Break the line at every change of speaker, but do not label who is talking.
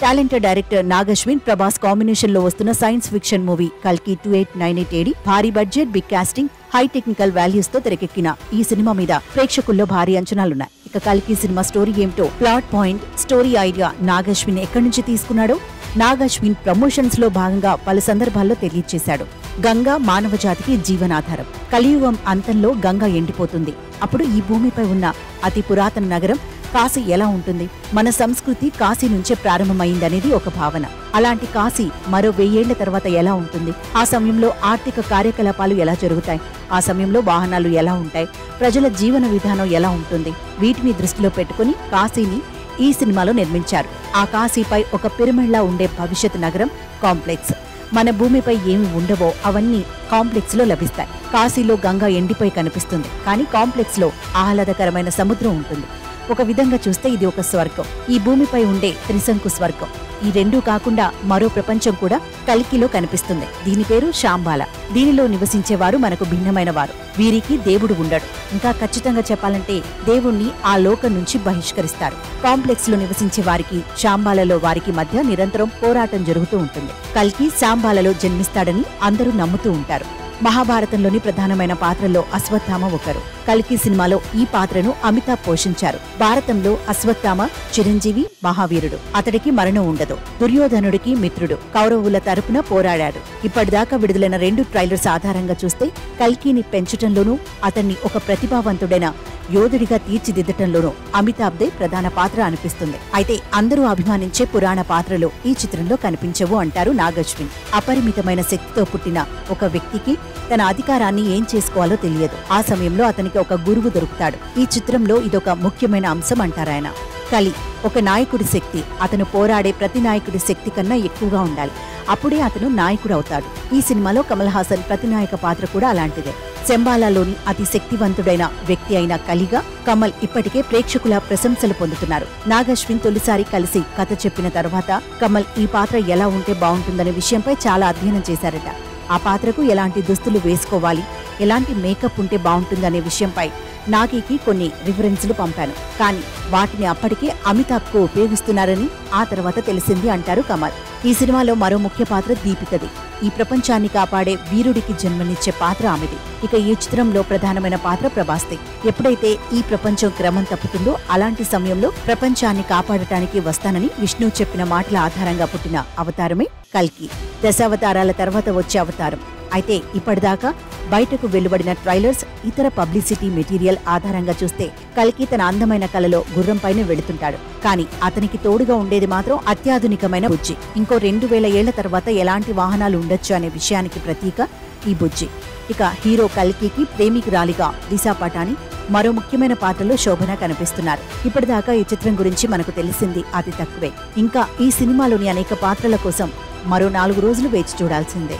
Talented director Nag Ashwin Prabhas combination లో వస్తున్న science fiction movie కల్కి 2898 ఏడి భారీ budget big casting high technical values తో తెరకెక్కిన ఈ సినిమా మీద ప్రేక్షకుల్లో భారీ అంచనాలున్నాయి. ఇక కల్కి సినిమా స్టోరీ ఏమిటో, plot point, story idea Nag Ashwin ఎక్కడి నుంచి తీసుకున్నాడో నాగశ్విన్ ప్రమోషన్స్ లో భాగంగా పలు సందర్భాల్లో తెలియజేశాడు. గంగా మానవ జాతికి జీవనాధారం. కలియుగం అంతంలో గంగా ఎండిపోతుంది. అప్పుడు ఈ భూమిపై ఉన్న అతి పురాతన నగరం కాశీ ఎలా ఉంటుంది? మన సంస్కృతి కాశీ నుంచే ప్రారంభమైందనేది ఒక భావన. అలాంటి కాశీ మరో 1000 ఏళ్ల తర్వాత ఎలా ఉంటుంది? ఆ సమయంలో ఆర్థిక కార్యకలాపాలు ఎలా జరుగుతాయి? ఆ సమయంలో వాహనాలు ఎలా ఉంటాయి? ప్రజల జీవన విధానం ఎలా ఉంటుంది? వీటిని దృష్టిలో పెట్టుకుని కాశీని ఈ సినిమాలో నిర్మించారు. ఆ కాశీపై ఒక పిరమిడ్లా ఉండే భవిష్యత్ నగరం కాంప్లెక్స్. మన భూమిపై ఏమి ఉండవో అవన్నీ కాంప్లెక్స్ లో లభిస్తాయి. కాశీలో గంగా ఎండిపోయి కనిపిస్తుంది, కానీ కాంప్లెక్స్ లో ఆహ్లాదకరమైన సముద్రం ఉంటుంది. ఒక విధంగా చూస్తే ఇది ఒక స్వర్గం. ఈ భూమిపై ఉండే త్రిశంకు స్వర్గం. ఈ రెండూ కాకుండా మరో ప్రపంచం కూడా కల్కిలో కనిపిస్తుంది. దీని పేరు శాంబాల. దీనిలో నివసించేవారు మనకు భిన్నమైన వారు. వీరికి దేవుడు ఉండడు. ఇంకా ఖచ్చితంగా చెప్పాలంటే దేవుణ్ణి ఆ లోకం నుంచి బహిష్కరిస్తారు. కాంప్లెక్స్ లో నివసించే వారికి శాంబాలలో వారికి మధ్య నిరంతరం పోరాటం జరుగుతూ ఉంటుంది. కల్కి శాంబాలలో జన్మిస్తాడని అందరూ నమ్ముతూ ఉంటారు. మహాభారతంలోని ప్రధానమైన పాత్రల్లో అశ్వత్థామ ఒకరు. కల్కి సినిమాలో ఈ పాత్రను అమితాబ్ పోషించారు. భారతంలో అశ్వత్థామ చిరంజీవి మహావీరుడు. అతడికి మరణం ఉండదు. దుర్యోధనుడికి మిత్రుడు. కౌరవుల తరపున పోరాడాడు. ఇప్పటిదాకా విడుదలైన 2 ట్రైలర్స్ ఆధారంగా చూస్తే కల్కిని పెంచటంలోనూ అతన్ని ఒక ప్రతిభావంతుడైన యోధుడిగా తీర్చిదిద్దటంలోనూ అమితాబ్దే ప్రధాన పాత్ర అనిపిస్తుంది. అయితే అందరూ అభిమానించే పురాణ పాత్రలు ఈ చిత్రంలో కనిపించవు అంటారు నాగశ్విన్. అపరిమితమైన శక్తితో పుట్టిన ఒక వ్యక్తికి తన అధికారాన్ని ఏం చేసుకోవాలో తెలియదు. ఆ సమయంలో అతనికి ఒక గురువు దొరుకుతాడు. ఈ చిత్రంలో ఇదొక ముఖ్యమైన అంశం అంటారాయన. కలి ఒక నాయకుడి శక్తి. అతను పోరాడే ప్రతి నాయకుడి శక్తి కన్నా ఎక్కువగా ఉండాలి. అప్పుడే అతను నాయకుడు అవుతాడు. ఈ సినిమాలో కమల్ హాసన్ ప్రతినాయక పాత్ర కూడా అలాంటిదే. శంబాలాలోని అతి శక్తివంతుడైన వ్యక్తి అయిన కలిగా కమల్ ఇప్పటికే ప్రేక్షకుల ప్రశంసలు పొందుతున్నారు. నాగశ్విన్ తొలిసారి కలిసి కథ చెప్పిన తర్వాత కమల్ ఈ పాత్ర ఎలా ఉంటే బాగుంటుందనే విషయంపై చాలా అధ్యయనం చేశారట. ఆ పాత్రకు ఎలాంటి దుస్తులు వేసుకోవాలి, ఎలాంటి మేకప్ ఉంటే బాగుంటుందనే విషయంపై నాగికి కొన్ని రిఫరెన్స్లు పంపాను. కానీ వాటిని అప్పటికే అమితాబ్ కు ఉపయోగిస్తున్నారని ఆ తర్వాత తెలిసింది అంటారు కమల్. ఈ సినిమాలో మరో ముఖ్య పాత్ర దీపికది. ఈ ప్రపంచాన్ని కాపాడే వీరుడికి జన్మనిచ్చే పాత్ర ఆమెది. ఇక ఈ చిత్రంలో ప్రధానమైన పాత్ర ప్రభాస్ది. ఎప్పుడైతే ఈ ప్రపంచం క్రమం తప్పుతుందో అలాంటి సమయంలో ప్రపంచాన్ని కాపాడటానికి వస్తానని విష్ణు చెప్పిన మాటల ఆధారంగా పుట్టిన అవతారమే కల్కి. దశావతారాల తర్వాత వచ్చే అవతారం. అయితే ఇప్పటిదాకా బయటకు వెలువడిన ట్రైలర్స్, ఇతర పబ్లిసిటీ మెటీరియల్ ఆధారంగా చూస్తే కల్కి తన అందమైన కలలో గుర్రంపైనే వెళుతుంటాడు. కానీ అతనికి తోడుగా ఉండేది మాత్రం అత్యాధునికమైన బుజ్జి. ఇంకో 2000 ఏళ్ల తర్వాత ఎలాంటి వాహనాలు ఉండొచ్చు అనే విషయానికి ప్రతీక ఈ బుజ్జి. ఇక హీరో కల్కికి ప్రేమికురాలిగా దిశా పటాని, మరో ముఖ్యమైన పాత్రలో శోభన కనిపిస్తున్నారు. ఇప్పటిదాకా ఈ చిత్రం గురించి మనకు తెలిసింది అతి తక్కువే. ఇంకా ఈ సినిమాలోని అనేక పాత్రల కోసం మరో 4 రోజులు వేచి చూడాల్సిందే.